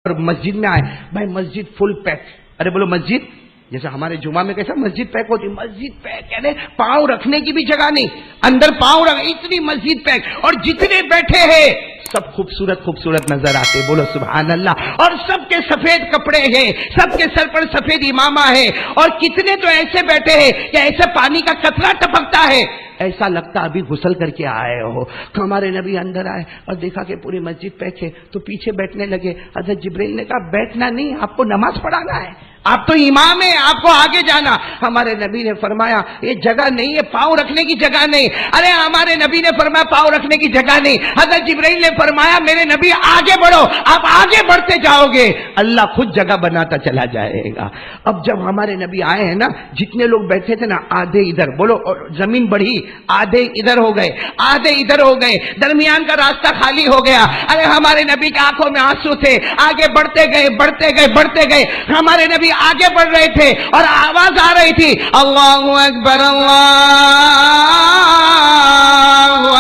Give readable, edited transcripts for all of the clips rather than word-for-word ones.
اور مسجد میں آئے بھائی مسجد فل پیک. ارے بولو مسجد جیسے ہمارے جمعہ میں کیسا مسجد پیک ہوتی, مسجد پیک یعنی پاؤں رکھنے کی بھی جگہ نہیں, اندر پاؤں رکھ, اتنی مسجد پیک, اور جتنے بیٹھے ہیں سب خوبصورت خوبصورت نظر آتے. بولو سبحان اللہ. اور سب کے سفید کپڑے ہیں, سب کے سر پر سفید امامہ ہے, اور کتنے تو ایسے بیٹھے ہیں کہ ایسے پانی کا قطرہ ٹپکتا ہے, ایسا لگتا ابھی غسل کر کے آئے ہو. ہمارے نبی اندر آئے اور دیکھا کہ پوری مسجد پیک ہے تو پیچھے بیٹھنے لگے. حضرت جبرائیل نے کہا بیٹھنا نہیں, آپ کو نماز پڑھانا ہے, آپ تو امام ہیں, آپ کو آگے جانا. ہمارے نبی نے فرمایا یہ جگہ نہیں ہے, پاؤں رکھنے کی جگہ نہیں. ارے ہمارے نبی نے فرمایا پاؤں رکھنے کی جگہ نہیں. حضرت جبرائیل نے فرمایا میرے نبی آگے بڑھو, آپ آگے بڑھتے جاؤ گے اللہ خود جگہ بناتا چلا جائے گا. اب جب ہمارے نبی آئے ہیں نا, جتنے لوگ بیٹھے تھے نا آدھے ادھر, بولو زمین بڑھی, آدھے ادھر ہو گئے, آدھے ادھر ہو گئے, درمیان کا راستہ خالی ہو گیا. ارے ہمارے نبی کی آنکھوں میں آنسو تھے, آگے بڑھتے گئے بڑھتے گئے بڑھتے گئے. ہمارے نبی آگے بڑھ رہے تھے اور آواز آ رہی تھی اللہ اکبر اللہ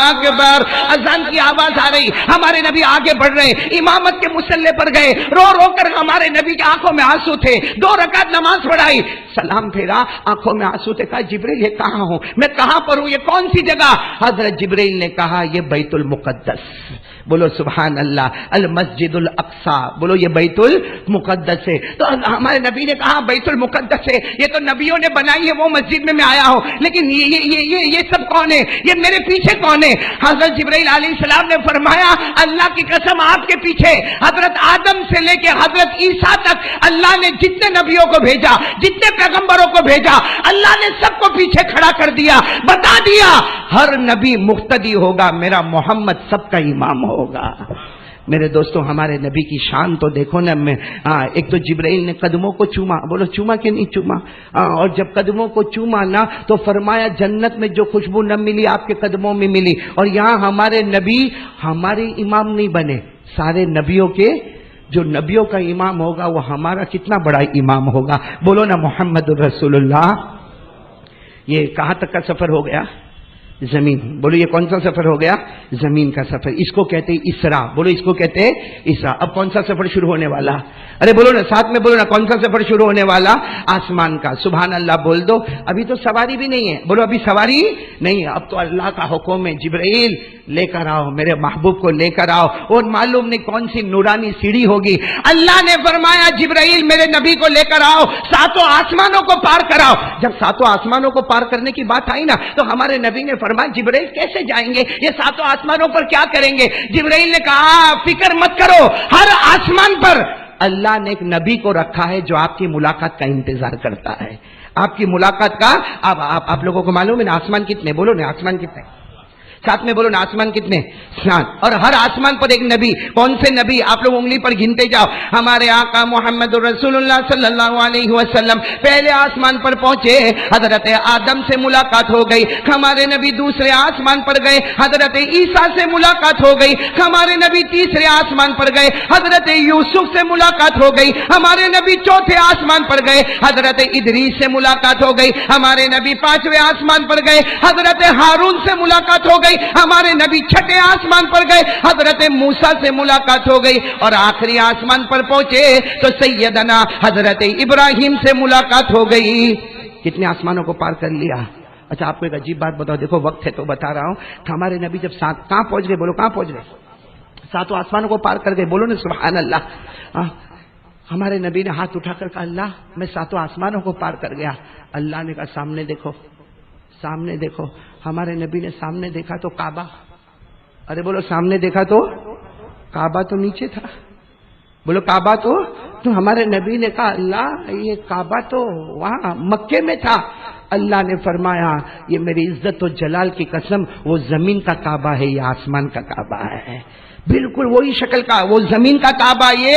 اکبر, اذان کی آواز آ رہی. ہمارے نبی آگے بڑھ رہے, امامت کے مصلی پر گئے, رو رو کر ہمارے نبی کی آنکھوں میں آنسو تھے. 2 رکعت نماز پڑھائی, سلام پھیرا, آنکھوں میں آنسو تھے. کہا جبرائیل یہ کہاں ہوں, میں کہاں پر ہوں, یہ کون سی جگہ؟ حضرت جبرائیل نے کہا یہ بیت المقدس. بولو سبحان اللہ. المسجد الاقصی, بولو یہ بیت المقدس ہے. تو ہمارے نبی نے کہا بیت المقدس ہے, یہ تو نبیوں نے بنائی ہے, وہ مسجد میں آیا ہوں, لیکن یہ سب کون ہے, یہ میرے پیچھے کون ہے؟ حضرت جبرائیل علیہ السلام نے فرمایا اللہ کی قسم آپ کے پیچھے حضرت آدم سے لے کے حضرت عیسیٰ تک اللہ نے جتنے نبیوں کو بھیجا, جتنے پیغمبروں کو بھیجا, اللہ نے سب کو پیچھے کھڑا کر دیا, بتا دیا ہر نبی مقتدی ہوگا, میرا محمد سب کا امام ہوگا. میرے دوستوں ہمارے نبی کی شان تو دیکھو نا. میں ایک تو جبرائیل نے قدموں کو چوما, بولو چوما کہ نہیں چوما, اور جب قدموں کو چوما نا تو فرمایا جنت میں جو خوشبو نہ ملی آپ کے قدموں میں ملی. اور یہاں ہمارے نبی ہمارے امام نہیں بنے, سارے نبیوں کے, جو نبیوں کا امام ہوگا وہ ہمارا کتنا بڑا امام ہوگا. بولو نا محمد الرسول اللہ. یہ کہاں تک کا سفر ہو گیا؟ زمین. بولو یہ کون سا سفر ہو گیا؟ زمین کا سفر. اس کو کہتے ہیں اسراء. بولو اس کو کہتے ہیں اسراء. اب کون سا سفر شروع ہونے والا؟ ارے بولو نا ساتھ میں, بولو نا کون سا سفر شروع ہونے والا؟ آسمان کا. سبحان اللہ بول دو. ابھی تو سواری بھی نہیں ہے, بولو ابھی سواری نہیں ہے, اب تو اللہ کا حکم ہے جبرائیل لے کر آؤ, میرے محبوب کو لے کر آؤ. اور معلوم نہیں کون سی نورانی سیڑھی ہوگی. اللہ نے فرمایا جبرائیل میرے نبی کو لے کر آؤ, 7 آسمانوں کو پار کراؤ. جب 7 آسمانوں کو پار کرنے کی بات آئی نا تو ہمارے نبی نے فرمایا جبرائیل کیسے جائیں گے, یہ 7 آسمانوں پر کیا کریں گے؟ جبرائیل نے کہا فکر مت کرو, ہر آسمان پر اللہ نے ایک نبی کو رکھا ہے جو آپ کی ملاقات کا انتظار کرتا ہے, آپ کی ملاقات کا. اب آپ لوگوں کو معلوم ہے نا آسمان کتنے؟ بولو نا آسمان کتنے, ساتھ میں بولو نا آسمان کتنے؟ 7. اور ہر آسمان پر ایک نبی. کون سے نبی؟ آپ لوگ انگلی پر گنتے جاؤ. ہمارے آقا محمد رسول اللہ صلی اللہ علیہ وسلم پہلے آسمان پر پہنچے, حضرت آدم سے ملاقات ہو گئی. ہمارے نبی دوسرے آسمان پر گئے, حضرت عیسیٰ سے ملاقات ہو گئی. ہمارے نبی تیسرے آسمان پر گئے, حضرت یوسف سے ملاقات ہو گئی. ہمارے نبی چوتھے آسمان پر گئے, حضرت ادریس سے ملاقات ہو گئی. ہمارے نبی 5ویں آسمان پر گئے, حضرت ہارون سے ملاقات ہو گئی. ہمارے نبی 6ٹھے آسمان پر گئے, حضرت موسیٰ سے ملاقات ہو گئی. اور آخری آسمان پر پہنچے تو سیدنا حضرت ابراہیم سے ملاقات ہو گئی. کتنے آسمانوں کو پار کر لیا. اچھا آپ کو ایک عجیب بات بتاؤ, دیکھو وقت ہے تو بتا رہا ہوں. ہمارے نبی جب کہاں پہنچ گئے؟ بولو کہاں پہنچ گئے؟ 7 آسمانوں کو پار کر گئے. بولو نا سبحان اللہ. ہمارے نبی نے ہاتھ اٹھا کر کہا اللہ میں 7 آسمانوں کو پار کر گیا. اللہ نے کہا سامنے دیکھو, سامنے دیکھو. ہمارے نبی نے سامنے دیکھا تو کعبہ. ارے بولو سامنے دیکھا تو کعبہ تو نیچے تھا. بولو کعبہ تو ہمارے نبی نے کہا اللہ یہ کعبہ تو وہاں مکے میں تھا. اللہ نے فرمایا یہ میری عزت و جلال کی قسم, وہ زمین کا کعبہ ہے, یہ آسمان کا کعبہ ہے. بالکل وہی شکل کا, وہ زمین کا کعبہ, یہ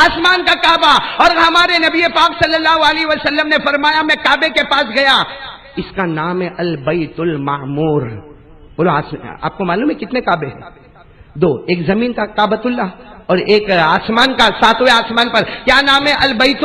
آسمان کا کعبہ. اور ہمارے نبی پاک صلی اللہ علیہ وسلم نے فرمایا میں کعبے کے پاس گیا, اس کا نام ہے البیت المعمور. بولو آپ کو معلوم ہے کتنے کعبے ہیں؟ 2. ایک زمین کا کعبۃ اللہ اور ایک آسمان کا 7ویں آسمان پر. کیا نام ہے؟ البیت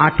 8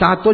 7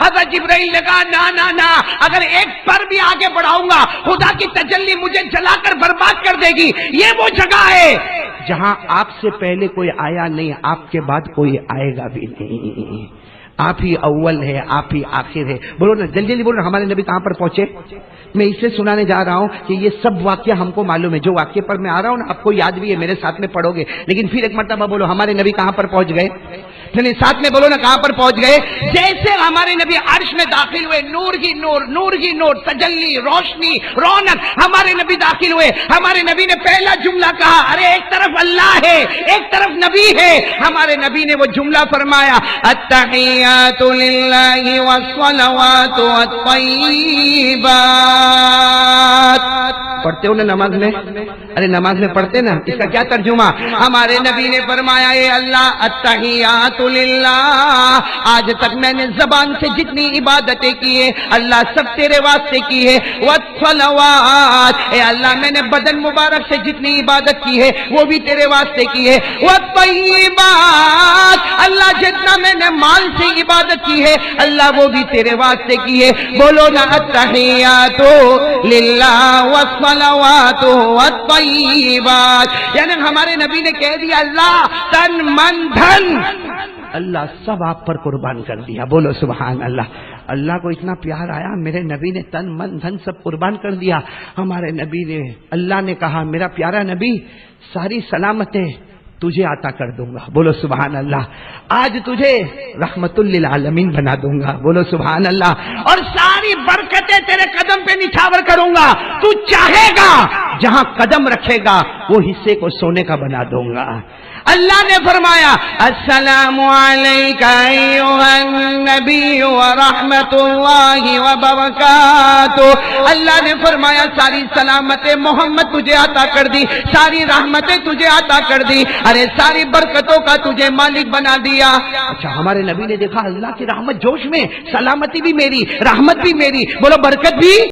حضرت جبرائیل نے کہا نا نا نا، اگر ایک پر بھی آگے بڑھاؤں گا خدا کی تجلی مجھے جلا کر برباد کر دے گی۔ یہ وہ جگہ ہے جہاں آپ سے پہلے کوئی آیا نہیں، آپ کے بعد کوئی آئے گا بھی نہیں، آپ ہی اول ہے، آپ ہی آخر ہے۔ بولو نا جلدی جلدی بولو نا، ہمارے نبی کہاں پر پہنچے؟ میں اسے سنانے جا رہا ہوں کہ یہ سب واقعہ ہم کو معلوم ہے، جو واقعے پر میں آ رہا ہوں نا آپ کو یاد بھی ہے، میرے ساتھ میں پڑھو گے، لیکن پھر ایک مرتبہ بولو ہمارے نبی کہاں پر پہنچ گئے؟ نہیں ساتھ میں بولو نا کہاں پر پہنچ گئے؟ جیسے ہمارے نبی عرش میں داخل ہوئے، نور ہی نور، نور ہی نور، تجلی، روشنی، رونق، ہمارے نبی داخل ہوئے، ہمارے نبی نے پہلا جملہ کہا، ارے ایک طرف اللہ ہے ایک طرف نبی ہے، ہمارے نبی نے وہ جملہ فرمایا، التحیات للہ والصلوات والطیبات۔ پڑھتے ہو نا نماز میں؟ ارے نماز میں پڑھتے نا، اس کا کیا ترجمہ؟ ہمارے نبی نے فرمایا اے اللہ التحیات للہ، آج تک میں نے زبان سے جتنی عبادتیں کی ہے اللہ سب تیرے واسطے کی ہے، والصلوات، اے اللہ میں نے بدن مبارک سے جتنی عبادت کی ہے وہ بھی تیرے واسطے کی ہے، والطیبات، اللہ جتنا میں نے مال سے عبادت کی ہے اللہ وہ بھی تیرے واسطے کی ہے۔ بولو نا التحیات للہ والصلوات والطیبات، یعنی ہمارے نبی نے کہہ دیا اللہ تن من دھن اللہ سب آپ پر قربان کر دیا۔ بولو سبحان اللہ۔ اللہ کو اتنا پیار آیا، میرے نبی نے تن من دھن سب قربان کر دیا۔ ہمارے نبی نے، اللہ نے کہا میرا پیارا نبی ساری سلامتیں تجھے عطا کر دوں گا۔ بولو سبحان اللہ۔ آج تجھے رحمت للعالمین بنا دوں گا۔ بولو سبحان اللہ۔ اور ساری برکتیں تیرے قدم پہ نچھاور کروں گا، تو چاہے گا جہاں قدم رکھے گا وہ حصے کو سونے کا بنا دوں گا۔ اللہ نے فرمایا السلام علیکہ ایھا النبی ورحمت اللہ وبرکاتہ، اللہ نے فرمایا ساری سلامتیں محمد تجھے عطا کر دی، ساری رحمتیں تجھے عطا کر دی، ارے ساری برکتوں کا تجھے مالک بنا دیا۔ اچھا ہمارے نبی نے دیکھا اللہ کی رحمت جوش میں، سلامتی بھی میری، رحمت بھی میری، بولو برکت بھی